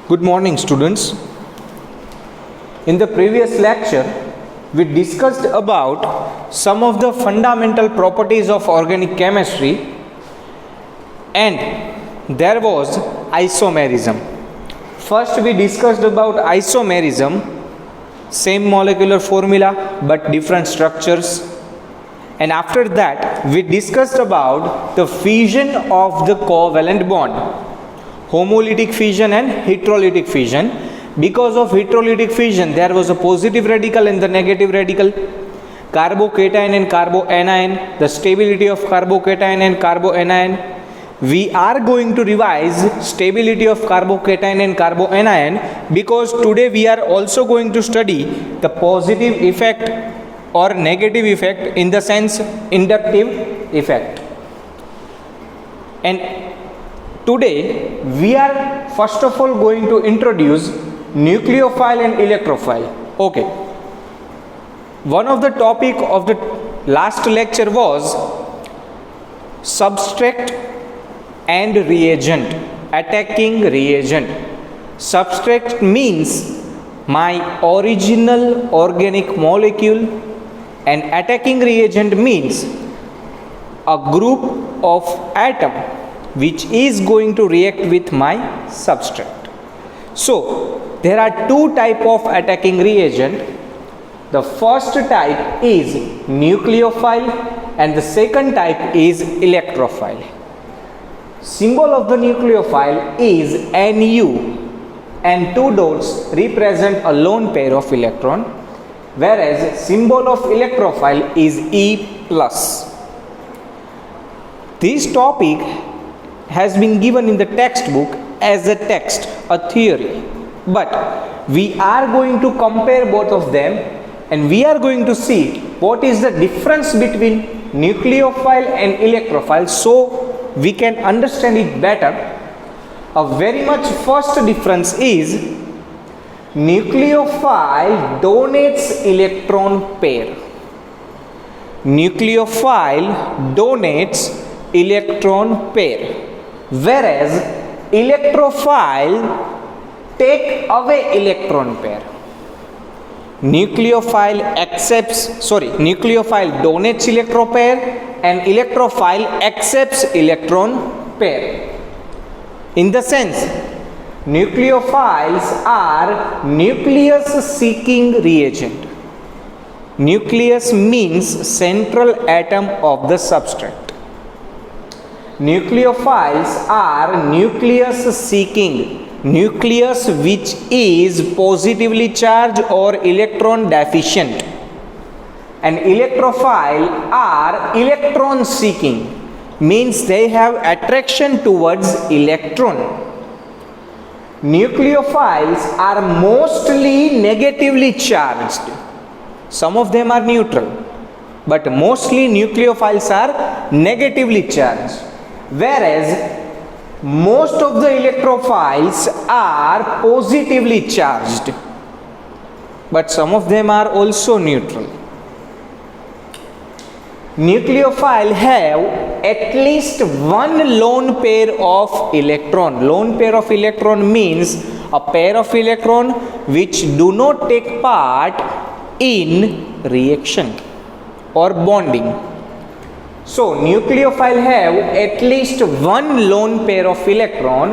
Good morning, students. In the previous lecture, we discussed about some of the fundamental properties of organic chemistry, and there was isomerism. First, we discussed about isomerism, same molecular formula but different structures. And after that, we discussed about the fission of the covalent bond, homolytic fission and heterolytic fission. Because of heterolytic fission, there was a positive radical and the negative radical, carbocation and carboanion, the stability of carbocation and carboanion. We are going to revise stability of carbocation and carboanion because today we are also going to study the positive effect or negative effect, in the sense inductive effect. And today we are first of all going to introduce nucleophile and electrophile. Okay. One of the topic of the last lecture was substrate and reagent, attacking reagent. Substrate means my original organic molecule, and attacking reagent means a group of atom which is going to react with my substrate. So there are two type of attacking reagent. The first type is nucleophile and the second type is electrophile. Symbol of the nucleophile is Nu, and two dots represent a lone pair of electron, whereas symbol of electrophile is E+. This topic has been given in the textbook as a text, a theory, but we are going to compare both of them and we are going to see what is the difference between nucleophile and electrophile, so we can understand it better. A very much first difference is nucleophile donates electron pair. Nucleophile donates electron pair, whereas electrophile take away electron pair. Nucleophile donates electron pair and electrophile accepts electron pair. In the sense, nucleophiles are nucleus seeking reagent. Nucleus means central atom of the substrate. Nucleophiles are nucleus seeking, nucleus which is positively charged or electron deficient. And electrophile are electron seeking, means they have attraction towards electron. Nucleophiles are mostly negatively charged. Some of them are neutral, but mostly nucleophiles are negatively charged, whereas most of the electrophiles are positively charged, but some of them are also neutral. Nucleophile have at least one lone pair of electron. Lone pair of electron means a pair of electron which do not take part in reaction or bonding. So nucleophile have at least one lone pair of electron,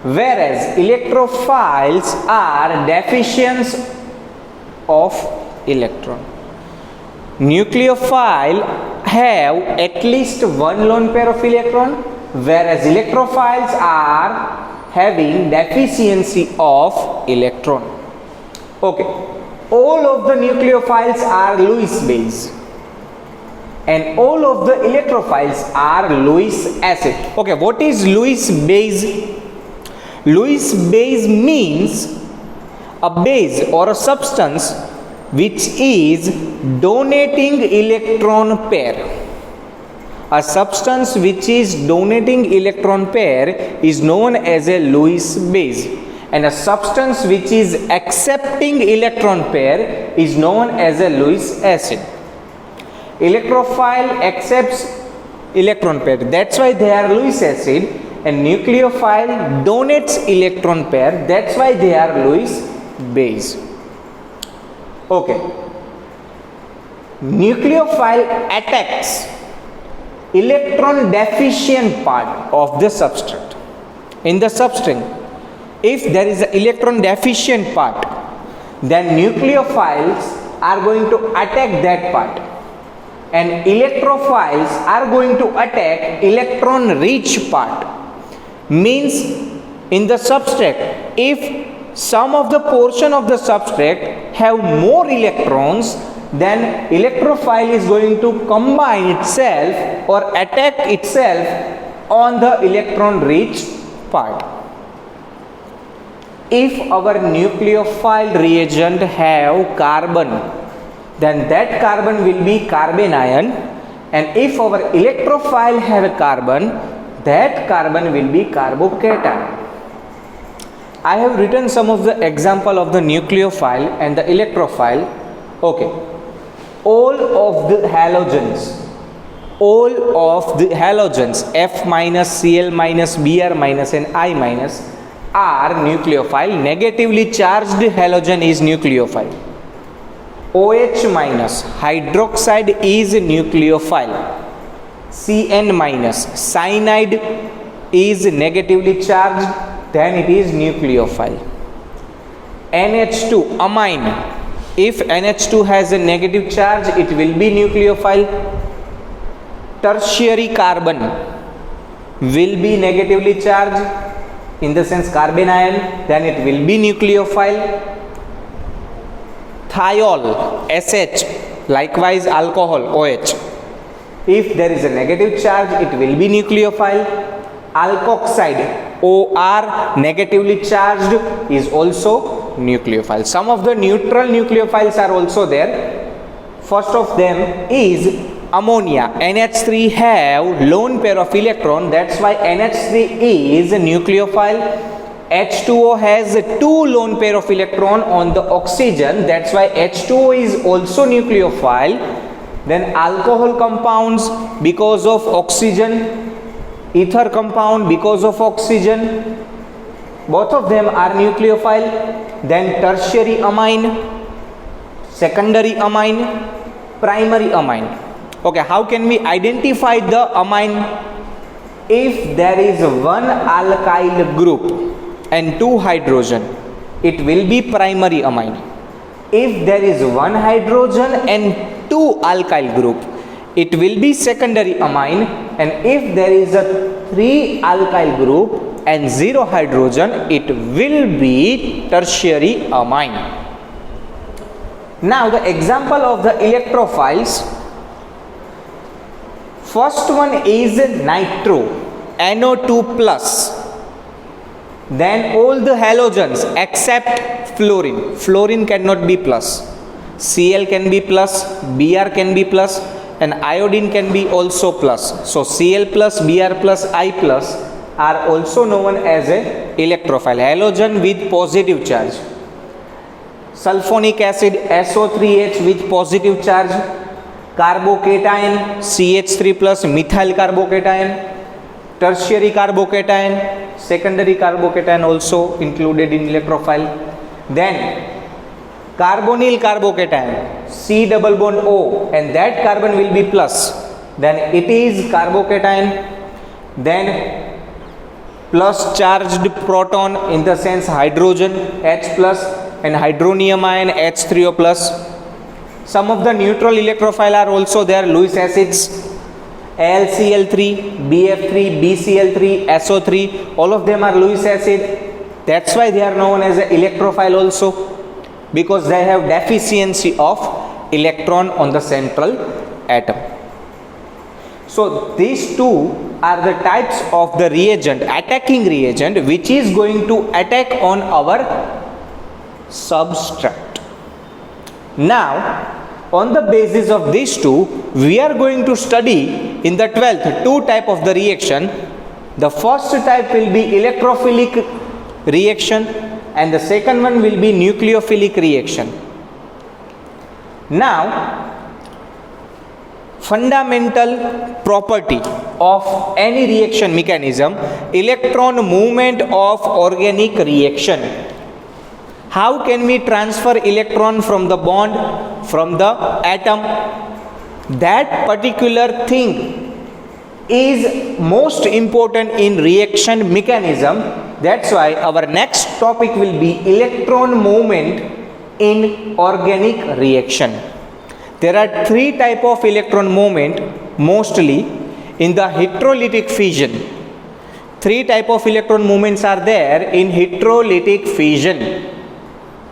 whereas electrophiles are deficient of electron. Nucleophile have at least one lone pair of electron, whereas electrophiles are having deficiency of electron. Okay, all of the nucleophiles are Lewis base and all of the electrophiles are Lewis acid. Okay, what is Lewis base? Lewis base means a base or a substance which is donating electron pair. A substance which is donating electron pair is known as a Lewis base, and a substance which is accepting electron pair is known as a Lewis acid. Electrophile accepts electron pair, that's why they are Lewis acid, and nucleophile donates electron pair. That's why they are Lewis base. Okay. Nucleophile attacks electron deficient part of the substrate. In the substring, if there is an electron deficient part, then nucleophiles are going to attack that part, and electrophiles are going to attack electron rich part. Means in the substrate, if some of the portion of the substrate have more electrons, then electrophile is going to combine itself or attack itself on the electron rich part. If our nucleophile reagent have carbon, then that carbon will be carbanion, and if our electrophile have a carbon, that carbon will be carbocation. I have written some of the example of the nucleophile and the electrophile. Okay, all of the halogens F minus, Cl minus, Br minus and I minus are nucleophile. Negatively charged halogen is nucleophile. OH minus, hydroxide is nucleophile. Cn minus, cyanide is negatively charged, then it is nucleophile. NH2, amine, if NH2 has a negative charge, it will be nucleophile. Tertiary carbon will be negatively charged, in the sense carbanion, then it will be nucleophile. Thiol, SH, likewise alcohol, OH, if there is a negative charge, it will be nucleophile. Alkoxide, OR, negatively charged, is also nucleophile. Some of the neutral nucleophiles are also there. First of them is ammonia. NH3 have lone pair of electron, that's why NH3 is a nucleophile. H2O has two lone pair of electron on the oxygen, that's why H2O is also nucleophile. Then alcohol compounds because of oxygen, ether compound because of oxygen, both of them are nucleophile. Then tertiary amine, secondary amine, primary amine. Okay, how can we identify the amine? If there is one alkyl group and two hydrogen, it will be primary amine. If there is one hydrogen and two alkyl group, it will be secondary amine. And if there is a three alkyl group and zero hydrogen, it will be tertiary amine. Now the example of the electrophiles. First one is nitro, NO2 plus. Then all the halogens except fluorine. Fluorine cannot be plus. Cl can be plus, Br can be plus, and iodine can be also plus. So Cl plus, Br plus, I plus are also known as a electrophile, halogen with positive charge. Sulfonic acid, SO3H with positive charge. Carbocation, CH3 plus, methyl carbocation. Tertiary carbocation, secondary carbocation also included in electrophile. Then carbonyl carbocation, C double bond O, and that carbon will be plus, then it is carbocation. Then plus charged proton, in the sense hydrogen, H plus, and hydronium ion, H3O plus. Some of the neutral electrophile are also there, Lewis acids, AlCl3, BF3, BCl3, SO3, all of them are Lewis acid. That's why they are known as an electrophile also, because they have deficiency of electron on the central atom. So these two are the types of the reagent, attacking reagent, which is going to attack on our substrate. Now on the basis of these two, we are going to study in the 12th two type of the reaction. The first type will be electrophilic reaction and the second one will be nucleophilic reaction. Now fundamental property of any reaction mechanism, electron movement of organic reaction. How can we transfer electron from the bond, from the atom? That particular thing is most important in reaction mechanism. That's why our next topic will be electron movement in organic reaction. There are three types of electron movement mostly in the heterolytic fission. Three types of electron movements are there in heterolytic fission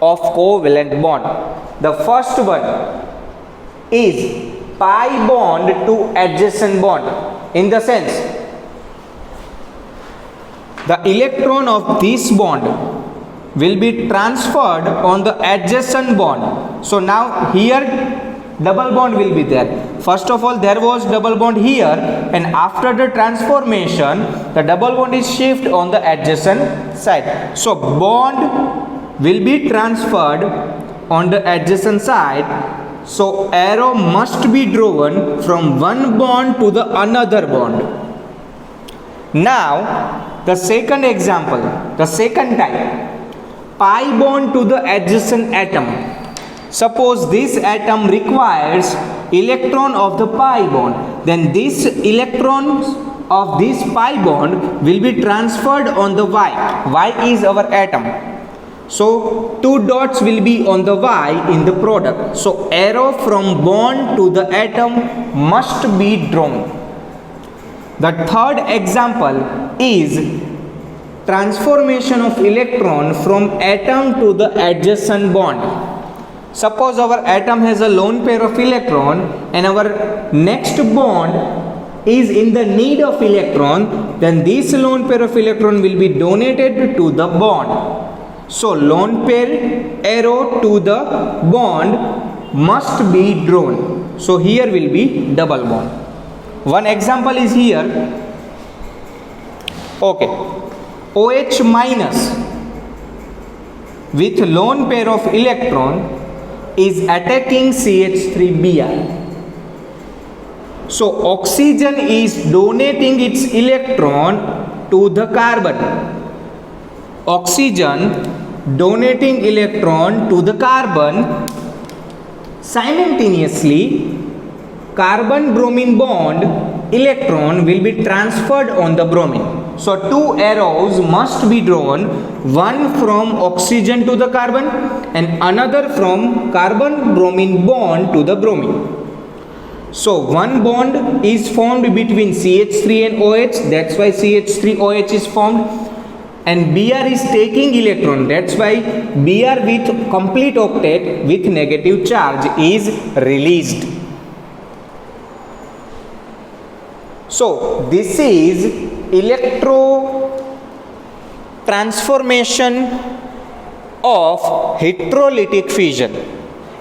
of covalent bond. The first one is pi bond to adjacent bond. In the sense, the electron of this bond will be transferred on the adjacent bond. So now here double bond will be there. First of all, there was double bond here, and after the transformation, the double bond is shifted on the adjacent side. So bond will be transferred on the adjacent side. So arrow must be drawn from one bond to the another bond. Now the second example, the second type, pi bond to the adjacent atom. Suppose this atom requires electron of the pi bond, then these electrons of this pi bond will be transferred on the Y. Y is our atom. So two dots will be on the Y in the product. So arrow from bond to the atom must be drawn. The third example is transformation of electron from atom to the adjacent bond. Suppose our atom has a lone pair of electron and our next bond is in the need of electron, then this lone pair of electron will be donated to the bond. So lone pair arrow to the bond must be drawn. So here will be double bond. One example is here. Okay. OH minus with lone pair of electron is attacking CH3Br. So oxygen is donating its electron to the carbon. Oxygen donating electron to the carbon. Simultaneously, carbon bromine bond electron will be transferred on the bromine. So two arrows must be drawn, one from oxygen to the carbon and another from carbon bromine bond to the bromine. So one bond is formed between CH3 and OH, that's why CH3OH is formed, and Br is taking electron, that's why Br with complete octet with negative charge is released. So this is electro transformation of heterolytic fission.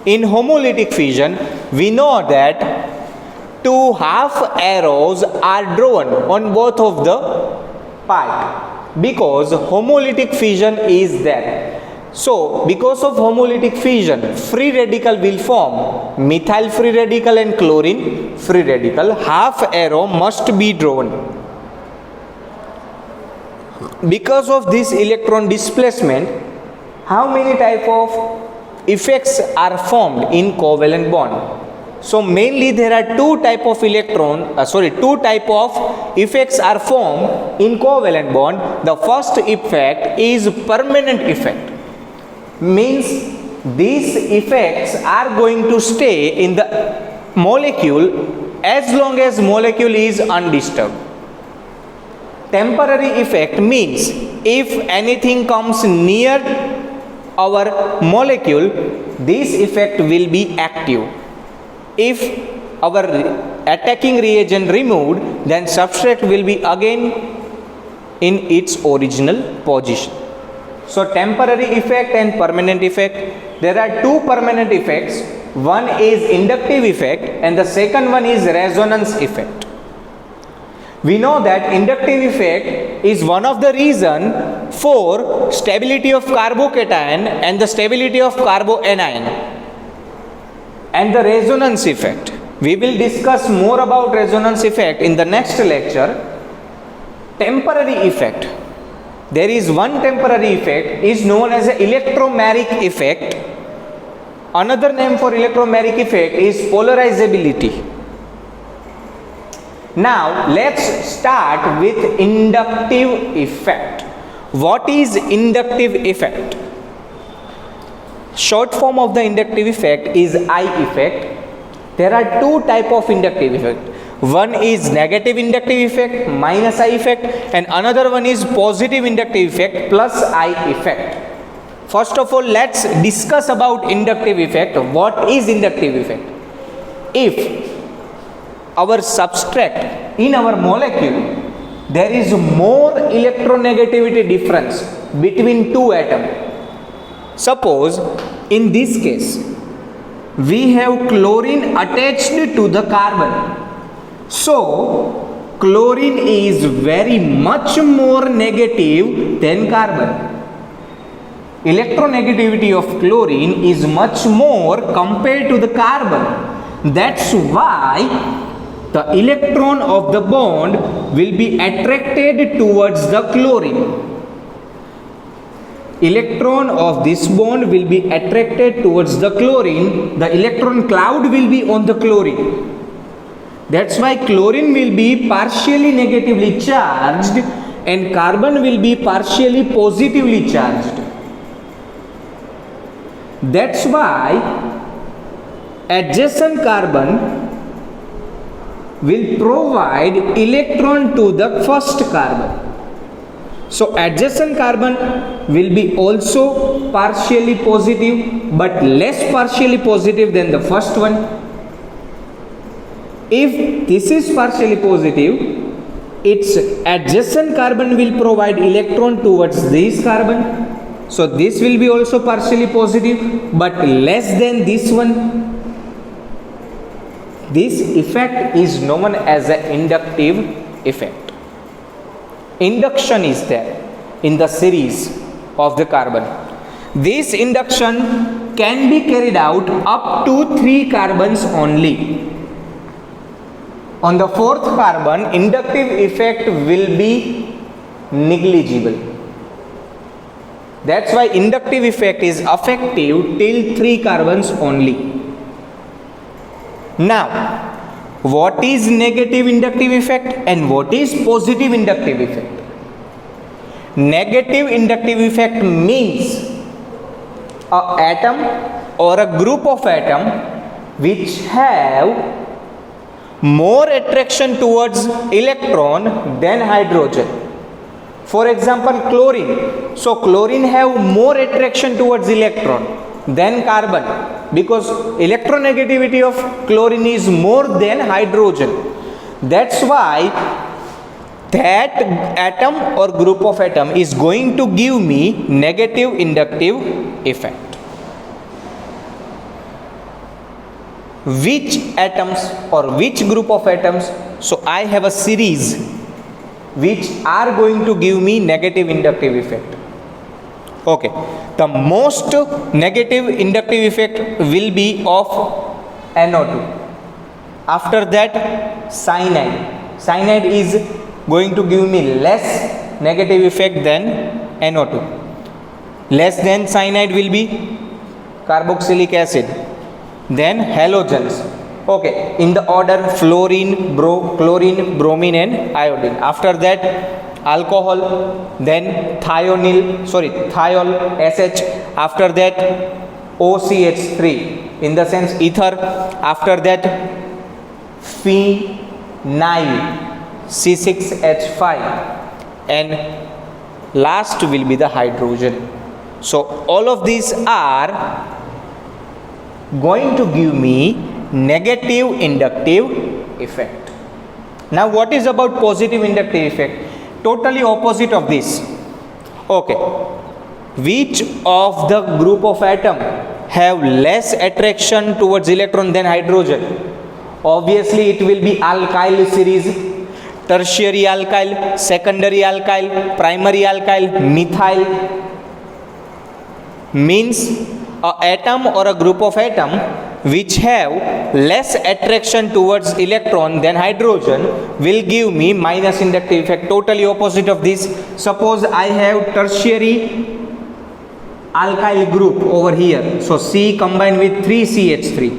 In homolytic fission, we know that two half arrows are drawn on both of the pi because homolytic fission is there. So because of homolytic fission, free radical will form, methyl free radical and chlorine free radical. Half arrow must be drawn. Because of this electron displacement, how many type of effects are formed in covalent bond? So mainly there are two type of effects are formed in covalent bond. The first effect is permanent effect. Means these effects are going to stay in the molecule as long as molecule is undisturbed. Temporary effect means if anything comes near our molecule, this effect will be active. If our attacking reagent removed, then substrate will be again in its original position. So temporary effect and permanent effect. There are two permanent effects. One is inductive effect and the second one is resonance effect. We know that inductive effect is one of the reason for stability of carbocation and the stability of carboanion. And the resonance effect We will discuss more about resonance effect in the next lecture. Temporary effect. There is one temporary effect is known as an electromagnetic effect. Another name for electromagnetic effect is polarizability. Now let's start with inductive effect. What is inductive effect? Short form of the inductive effect is I effect. There are two type of inductive effect. One is negative inductive effect minus I effect, and another one is positive inductive effect plus I effect. First of all, let's discuss about inductive effect. What is inductive effect? If our substrate in our molecule, there is more electronegativity difference between two atoms. Suppose in this case we have chlorine attached to the carbon. So chlorine is very much more negative than carbon. Electronegativity of chlorine is much more compared to the carbon. That's why the electron of the bond will be attracted towards the chlorine. Electron of this bond will be attracted towards the chlorine. The electron cloud will be on the chlorine. That's why chlorine will be partially negatively charged and carbon will be partially positively charged. That's why adjacent carbon will provide electron to the first carbon. So adjacent carbon will be also partially positive but less partially positive than the first one. If this is partially positive, its adjacent carbon will provide electron towards this carbon. So this will be also partially positive but less than this one. This effect is known as an inductive effect. Induction is there in the series of the carbon. This induction can be carried out up to 3 carbons only. On the 4th carbon, inductive effect will be negligible. That's why inductive effect is effective till 3 carbons only. Now, what is negative inductive effect and what is positive inductive effect? Negative inductive effect means an atom or a group of atoms which have more attraction towards electron than hydrogen. For example, chlorine. So chlorine have more attraction towards electron than carbon because electronegativity of chlorine is more than hydrogen. That's why that atom or group of atom is going to give me negative inductive effect. Which atoms or which group of atoms? So I have a series which are going to give me negative inductive effect. Okay, the most negative inductive effect will be of NO2. After that, cyanide. Cyanide is going to give me less negative effect than NO2. Less than cyanide will be carboxylic acid. Then halogens. Okay, in the order fluorine, chlorine, bromine and iodine. After that, alcohol, then thiol, SH. After that, OCH3, in the sense ether. After that, phenyl, C6H5, and last will be the hydrogen. So all of these are going to give me negative inductive effect. Now what is about positive inductive effect? Totally opposite of this. Okay, which of the group of atom have less attraction towards electron than hydrogen? Obviously it will be alkyl series. Tertiary alkyl, secondary alkyl, primary alkyl, methyl. Means a atom or a group of atom which have less attraction towards electron than hydrogen will give me minus inductive effect. Totally opposite of this. Suppose I have tertiary alkyl group over here. So C combined with 3CH3.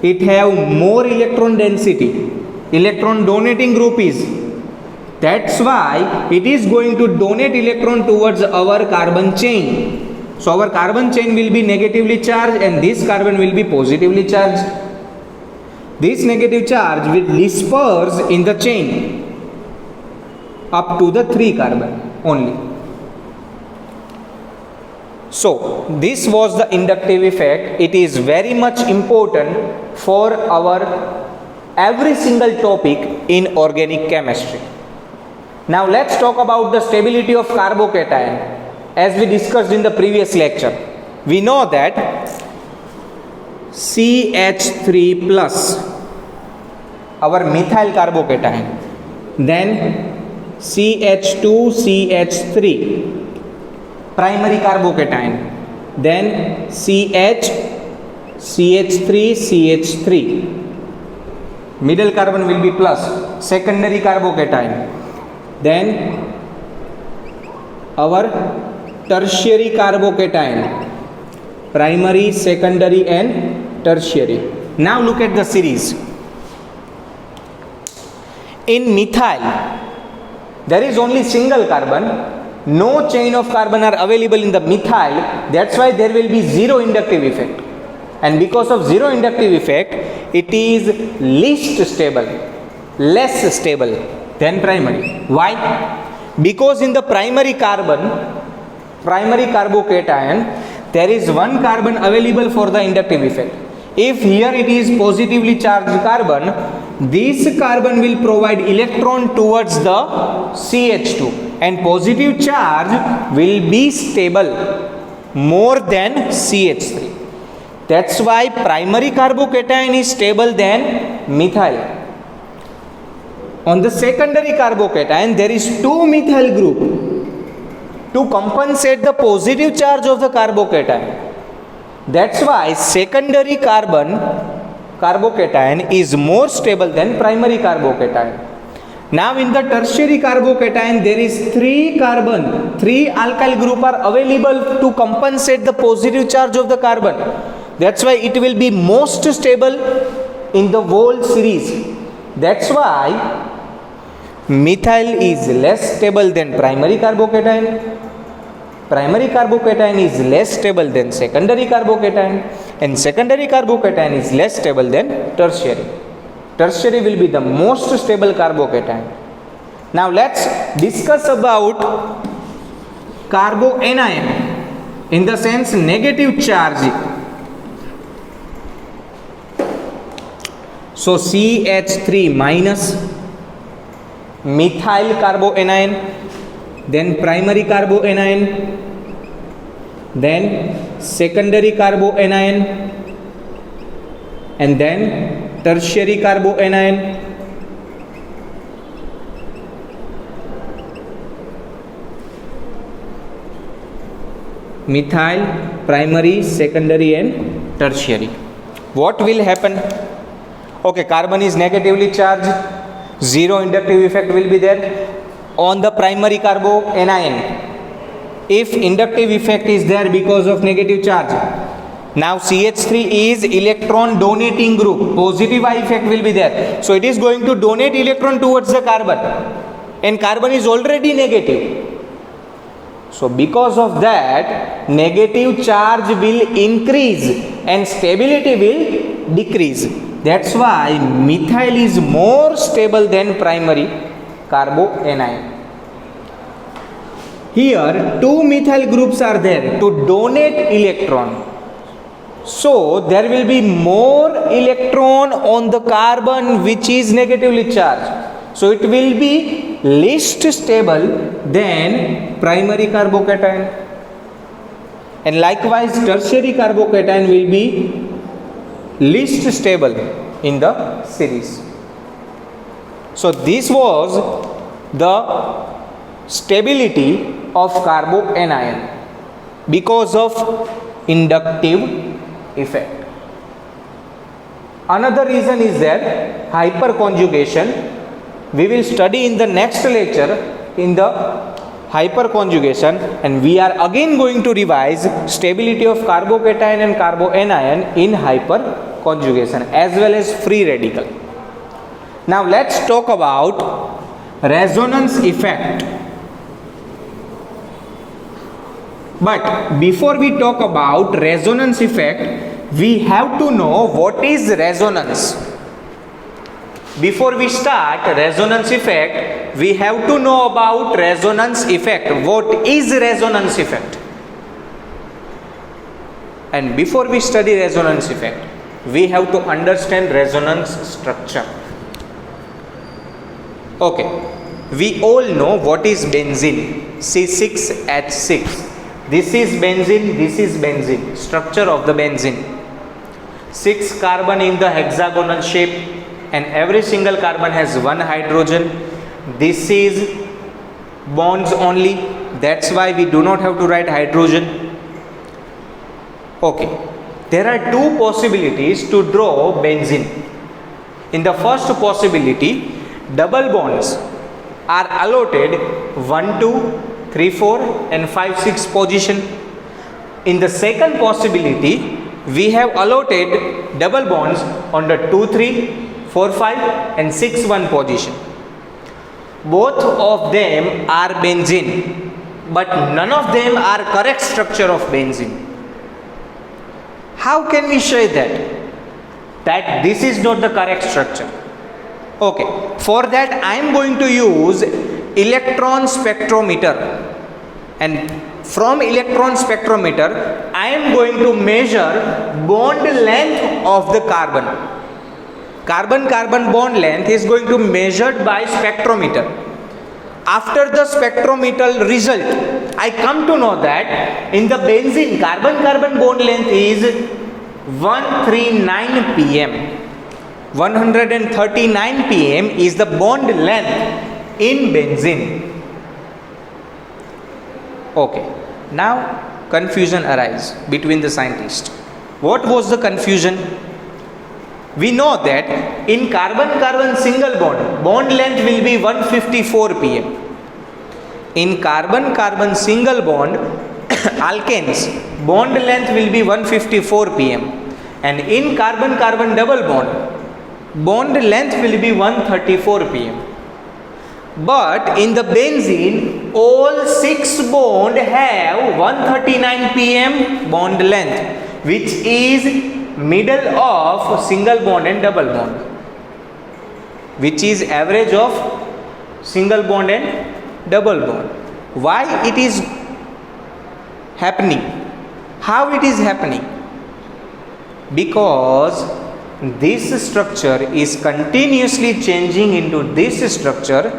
It have more electron density. Electron donating group is. That's why it is going to donate electron towards our carbon chain. So our carbon chain will be negatively charged and this carbon will be positively charged. This negative charge will disperse in the chain up to the 3 carbon only. So this was the inductive effect. It is very much important for our every single topic in organic chemistry. Now let's talk about the stability of carbocation. As we discussed in the previous lecture, we know that CH3 plus, our methyl carbocation, then CH2CH3, primary carbocation, then CH3CH3, middle carbon will be plus, secondary carbocation, then our tertiary carbocation, primary, secondary and tertiary. Now look at the series. In methyl, there is only single carbon. No chain of carbon are available in the methyl. That's why there will be zero inductive effect. And because of zero inductive effect, it is least stable, less stable than primary. Why? Because in the primary carbocation, there is one carbon available for the inductive effect. If here it is positively charged carbon, this carbon will provide electron towards the CH2 and positive charge will be stable more than CH3. That's why primary carbocation is stable than methyl. On the secondary carbocation, there is 2 methyl group. To compensate the positive charge of the carbocation. That's why secondary carbocation is more stable than primary carbocation. Now in the tertiary carbocation, there is 3 carbon, 3 alkyl group are available to compensate the positive charge of the carbon. That's why it will be most stable in the whole series. That's why methyl is less stable than primary carbocation. Primary carbocation is less stable than secondary carbocation, and secondary carbocation is less stable than tertiary. Tertiary will be the most stable carbocation. Now let's discuss about carboanion in the sense negative charge. So CH3 minus, methyl carboanion, then primary carboanion, then secondary carboanion, and then tertiary carboanion. Methyl, primary, secondary and tertiary. What will happen? Okay, carbon is negatively charged, zero inductive effect will be there on the primary carboanion. If inductive effect is there because of negative charge, now CH3 is electron donating group, positive I effect will be there. So it is going to donate electron towards the carbon, and carbon is already negative. So because of that, negative charge will increase and stability will decrease. That's why methyl is more stable than primary carboanion. Here 2 methyl groups are there to donate electron. So there will be more electron on the carbon which is negatively charged. So it will be least stable than primary carbocation. And likewise tertiary carbocation will be least stable in the series. So this was the stability of carboanion because of inductive effect. Another reason is that hyperconjugation. We will study in the next lecture in the hyperconjugation, and we are again going to revise stability of carbocation and carboanion in hyperconjugation as well as free radical. Now let's talk about resonance effect. But before we talk about resonance effect, we have to know what is resonance. Before we start resonance effect, we have to know about resonance effect. What is resonance effect? And before we study resonance effect, we have to understand resonance structure. Okay, we all know what is benzene, C6H6. This is benzene, this is benzene, structure of the benzene. 6 carbon in the hexagonal shape, and every single carbon has one hydrogen. This is bonds only, that's why we do not have to write hydrogen. Okay, there are two possibilities to draw benzene. In the first possibility, double bonds are allotted 1, 2, 3, 4 and 5, 6 position. In the second possibility, we have allotted double bonds on the 2, 3, 4, 5 and 6, 1 position. Both of them are benzene, but none of them are correct structure of benzene. How can we say that this is not the correct structure? Okay, for that I am going to use electron spectrometer, and from electron spectrometer I am going to measure bond length of the carbon. Carbon-carbon bond length is going to be measured by spectrometer. After the spectrometer result, I come to know that in the benzene, carbon-carbon bond length is 139 pm. 139 pm is the bond length in benzene. Okay, now confusion arises between the scientists. What was the confusion? We know that in carbon-carbon single bond length will be 154 pm. In carbon-carbon single bond alkanes, bond length will be 154 pm, and in carbon-carbon double bond length will be 134 pm. But in the benzene, all 6 bond have 139 pm bond length, which is middle of single bond and double bond, which is average of single bond and double bond. Why it is happening? How it is happening? Because this structure is continuously changing into this structure,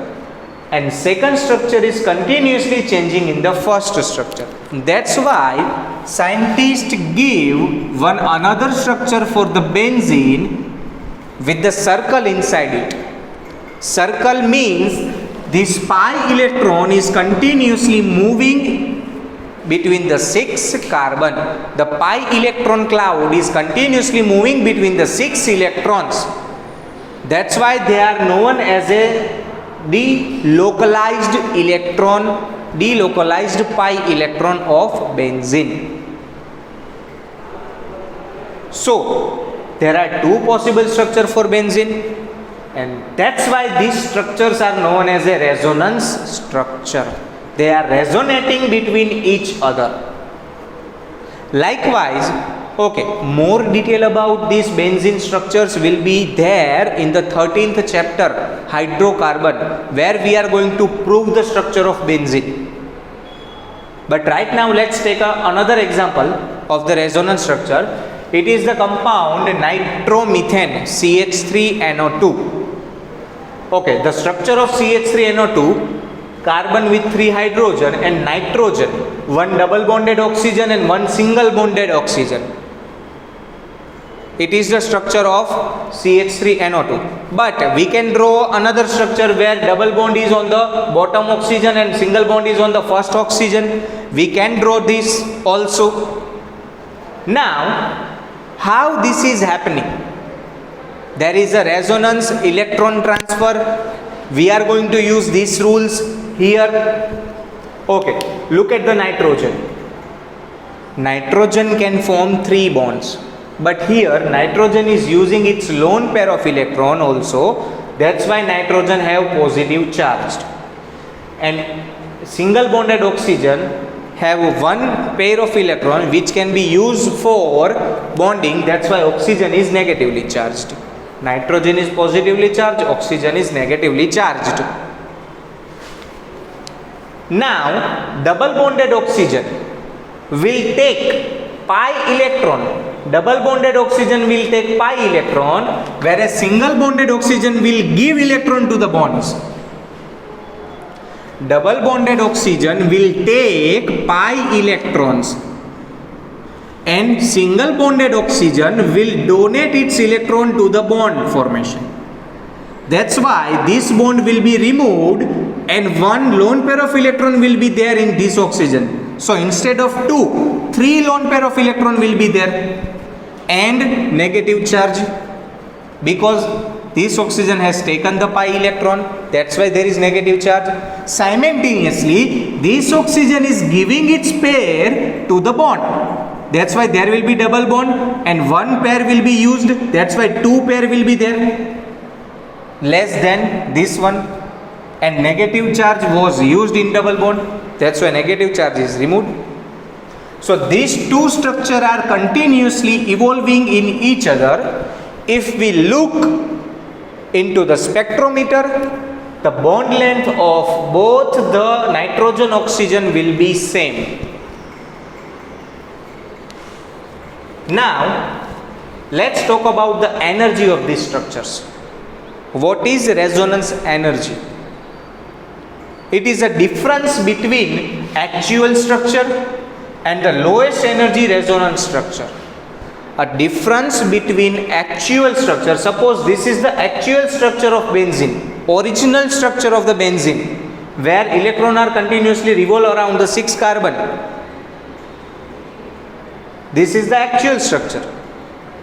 and second structure is continuously changing in the first structure. That's why scientists give one another structure for the benzene with the circle inside it. Circle means this pi electron is continuously moving between the 6 carbon. The pi electron cloud is continuously moving between the 6 electrons. That's why they are known as a delocalized pi electron of benzene. So there are two possible structures for benzene, and that's why these structures are known as a resonance structure. They are resonating between each other. Likewise, okay, more detail about these benzene structures will be there in the 13th chapter, hydrocarbon, where we are going to prove the structure of benzene. But right now let's take another example of the resonance structure. It is the compound nitromethane, CH3NO2. Okay, the structure of CH3NO2, carbon with 3 hydrogen and nitrogen, 1 double bonded oxygen and 1 single bonded oxygen. It is the structure of CH3NO2. But we can draw another structure where double bond is on the bottom oxygen and single bond is on the first oxygen. We can draw this also. Now, how this is happening? there is a resonance electron transfer. We are going to use these rules here. Okay, look at the nitrogen. Nitrogen can form 3 bonds, but here nitrogen is using its lone pair of electron also. That's why nitrogen have positive charge, and single bonded oxygen have 1 pair of electron which can be used for bonding. That's why oxygen is negatively charged. Nitrogen is positively charged, oxygen is negatively charged. Now double bonded oxygen will take pi electron. Double bonded oxygen will take pi electron, whereas single bonded oxygen will give electron to the bonds. Double bonded oxygen will take pi electrons, and single bonded oxygen will donate its electron to the bond formation. That's why this bond will be removed and 1 lone pair of electron will be there in this oxygen. So instead of 2, 3 lone pair of electron will be there, and negative charge, because this oxygen has taken the pi electron. That's why there is negative charge. Simultaneously, this oxygen is giving its pair to the bond. That's why there will be double bond and 1 pair will be used. That's why 2 pair will be there, less than this one, and negative charge was used in double bond. That's why negative charge is removed. So these two structures are continuously evolving in each other. If we look into the spectrometer, the bond length of both the nitrogen oxygen will be same. Now let's talk about the energy of these structures. What is resonance energy? It is a difference between actual structure and the lowest energy resonance structure. A difference between actual structure. Suppose this is the actual structure of benzene, original structure of the benzene, where electrons are continuously revolve around the 6 carbon. This is the actual structure.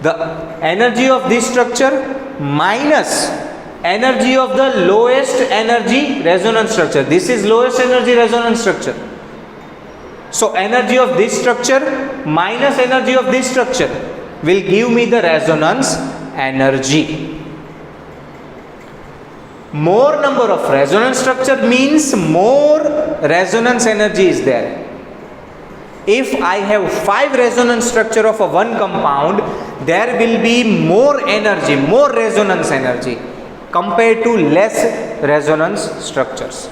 The energy of this structure minus energy of the lowest energy resonance structure. This is lowest energy resonance structure. So energy of this structure minus energy of this structure will give me the resonance energy. More number of resonance structure means more resonance energy is there. If I have 5 resonance structure of a one compound, there will be more energy, more resonance energy compared to less resonance structures.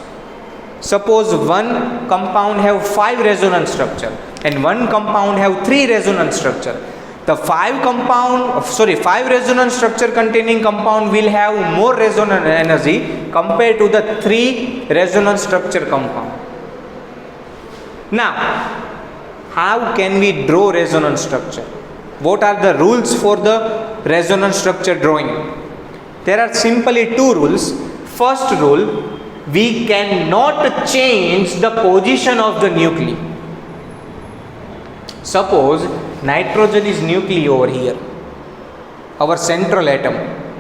Suppose one compound have 5 resonance structure and one compound have 3 resonance structure. The 5 resonance structure containing compound will have more resonance energy compared to the 3 resonance structure compound. Now, how can we draw resonance structure? What are the rules for the resonance structure drawing? There are simply 2 rules. First rule, we cannot change the position of the nuclei. Suppose nitrogen is nuclei over here, our central atom.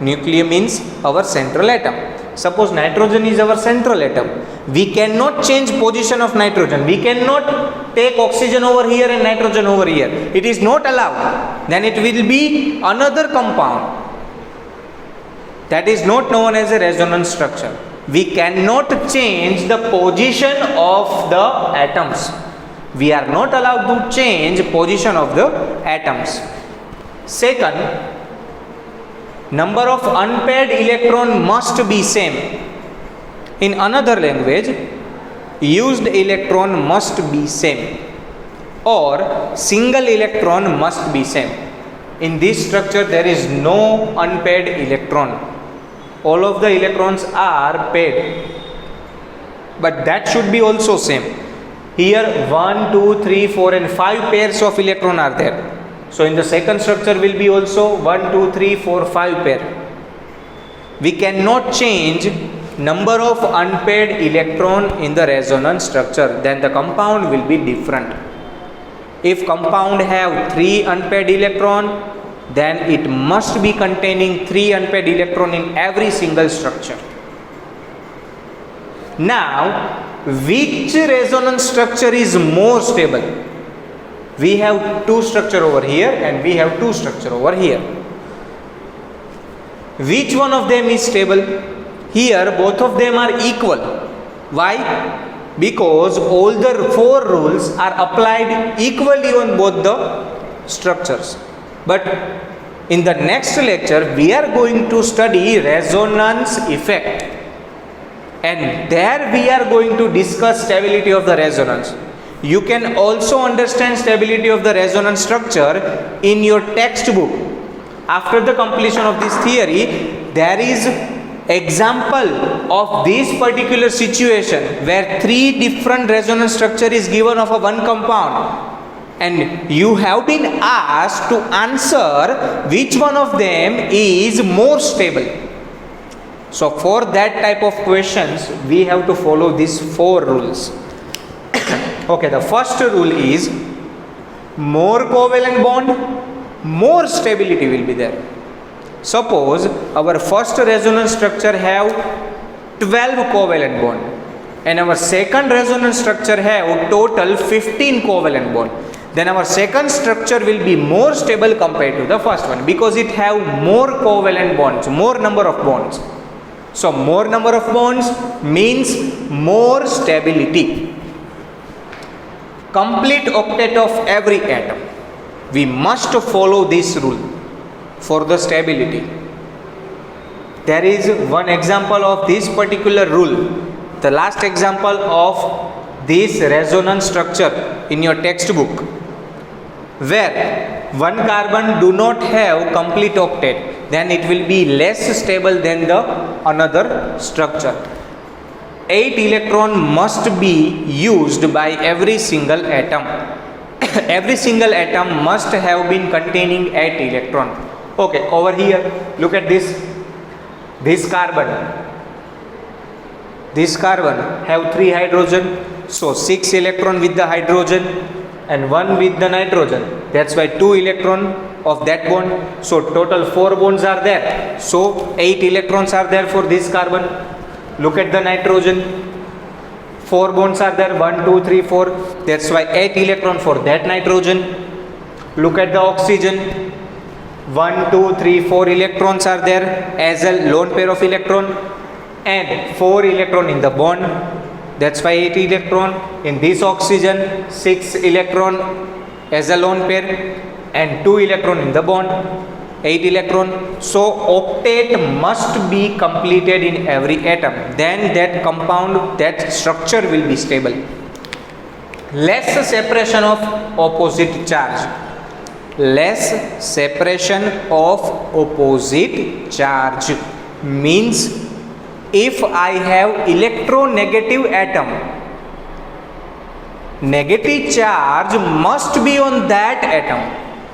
Nuclei means our central atom. Suppose nitrogen is our central atom. We cannot change position of nitrogen. We cannot take oxygen over here and nitrogen over here. It is not allowed. Then it will be another compound. That is not known as a resonance structure. We cannot change the position of the atoms. We are not allowed to change position of the atoms. Second, number of unpaired electron must be same. In another language, used electron must be same, or single electron must be same. In this structure there is no unpaired electron. All of the electrons are paired, but that should be also same. Here 1, 2, 3, 4 and 5 pairs of electron are there. So in the second structure will be also 1, 2, 3, 4, 5 pair. We cannot change number of unpaired electron in the resonance structure. Then the compound will be different. If compound have 3 unpaired electron, then it must be containing 3 unpaired electron in every single structure. Now, which resonance structure is more stable? We have 2 structure over here and we have 2 structure over here. Which one of them is stable? Here both of them are equal. Why? Because all the 4 rules are applied equally on both the structures. But in the next lecture we are going to study resonance effect, and there we are going to discuss stability of the resonance. You can also understand stability of the resonance structure in your textbook. After the completion of this theory, there is example of this particular situation where 3 different resonance structure is given of a one compound, and you have been asked to answer which one of them is more stable. So for that type of questions we have to follow these 4 rules. Okay, the first rule is more covalent bond, more stability will be there. Suppose our first resonance structure have 12 covalent bond and our second resonance structure have total 15 covalent bond. Then our second structure will be more stable compared to the first one because it have more covalent bonds, more number of bonds. So more number of bonds means more stability. Complete octet of every atom. We must follow this rule for the stability. There is one example of this particular rule. The last example of this resonance structure in your textbook, where one carbon do not have complete octet, then it will be less stable than the another structure. 8 electron must be used by every single atom. Every single atom must have been containing 8 electron. Okay, over here look at this carbon have 3 hydrogen, so 6 electron with the hydrogen and 1 with the nitrogen. That's why 2 electron of that bond. So total 4 bonds are there. So 8 electrons are there for this carbon. Look at the nitrogen. 4 bonds are there. 1, 2, 3, 4. That's why 8 electron for that nitrogen. Look at the oxygen. 1, 2, 3, 4 electrons are there as a lone pair of electron and 4 electron in the bond. That's why 8 electron. In this oxygen, 6 electron as a lone pair and 2 electron in the bond, 8 electron. So octet must be completed in every atom. Then that compound, that structure will be stable. Less separation of opposite charge. Less separation of opposite charge means if I have electronegative atom, negative charge must be on that atom,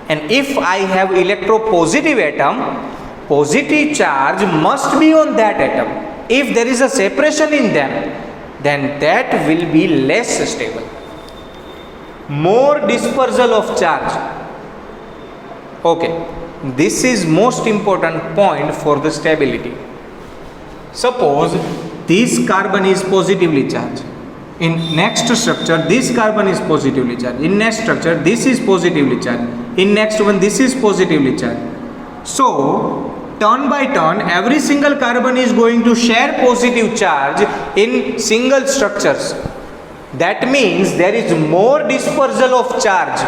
and if I have electropositive atom, positive charge must be on that atom. If there is a separation in them, then that will be less stable. More dispersal of charge. Okay, this is most important point for the stability. Suppose this carbon is positively charged. In next structure, this carbon is positively charged. In next structure, this is positively charged. In next one, this is positively charged. So, turn by turn, every single carbon is going to share positive charge in single structures. That means there is more dispersal of charge.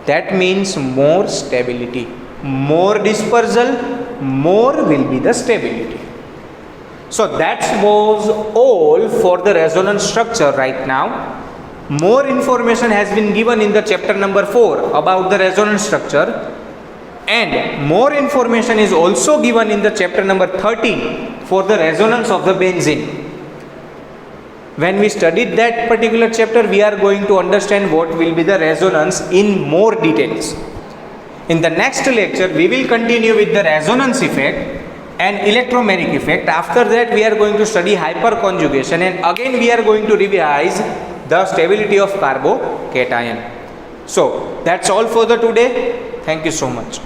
That means more stability. More dispersal, more will be the stability. So that was all for the resonance structure right now. More information has been given in the chapter number 4 about the resonance structure, and more information is also given in the chapter number 13 for the resonance of the benzene. When we studied that particular chapter, we are going to understand what will be the resonance in more details. In the next lecture, we will continue with the resonance effect and electromagnetic effect. After that, we are going to study hyperconjugation, and again we are going to revise the stability of carbocation. So that's all for the today. Thank you so much.